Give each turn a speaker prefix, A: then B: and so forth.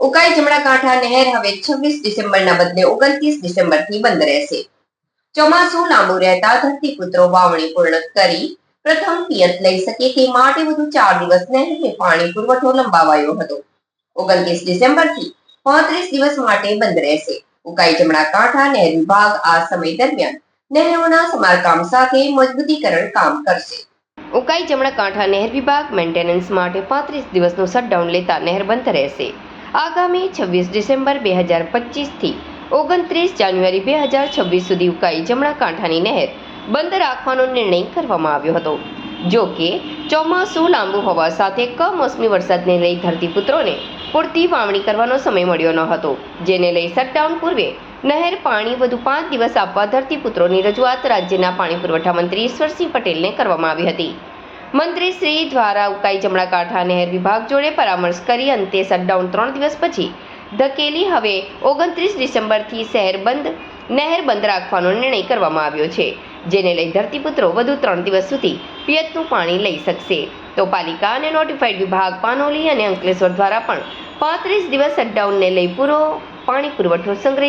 A: ઉકાઈ જમણા કાંઠા નહેર હવે 26 ડિસેમ્બરના બદલે 29 ડિસેમ્બરથી બંધ રહેશે. ચોમાસું લાંબુ રહેતા ધરતીપુત્રો વાવણી પૂર્ણ કરી પ્રથમ પિયત લઈ શકે તે માટે વધુ 4 દિવસ નહેરને પાણી પુરવઠો લંબાવાયો હતો. 29 ડિસેમ્બરથી 35 દિવસ માટે બંધ રહેશે. ઉકાઈ જમણા કાંઠા નહેર વિભાગ આ સમય દરમિયાન નહેરોના સમારકામ સાથે મજબૂતીકરણ કામ કરશે. ઉકાઈ જમણા કાંઠા નહેર વિભાગ મેન્ટેનન્સ માટે 35 દિવસનું શટડાઉન લેતા નહેર બંધ રહેશે. આગામી 26 ડિસેમ્બર 2025 થી 29 જાન્યુઆરી 2026 સુધી ઉકાઈ જમણા કાંઠાની નહેર બંધ રાખવાનો નિર્ણય કરવામાં આવ્યો હતો. જો કે ચોમાસું લાંબુ હોવા સાથે કમોસમી વરસાદને લઈ ધરતીપુત્રોને પૂરતી વાવણી કરવાનો સમય મળ્યો ન હતો, જેને લઈ શટડાઉન પૂર્વે નહેર પાણી વધુ 5 દિવસ આપવા ધરતીપુત્રોની રજૂઆત રાજ્યના પાણી પુરવઠા મંત્રી ઈશ્વરસિંહ પટેલને કરવામાં આવી હતી. મંત્રી શ્રી દ્વારા ઉકાઈ જમણા કાંઠા નહેર વિભાગ જોડે પરામર્શ કરી અંતે શટડાઉન 3 દિવસ પછી ધકેલી હવે 29 ડિસેમ્બરથી નહેર બંધ રાખવાનો નિર્ણય કરવામાં આવ્યો છે, જેને લઈ ધરતીપુત્રો વધુ 3 દિવસ સુધી પિયતનું પાણી લઈ શકશે. તો પાલિકા અને નોટિફાઈડ વિભાગ પાનોલી અને અંકલેશ્વર દ્વારા પણ 35 દિવસ શટડાઉનને લઈ પૂરો પાણી પુરવઠો સંગ્રહિત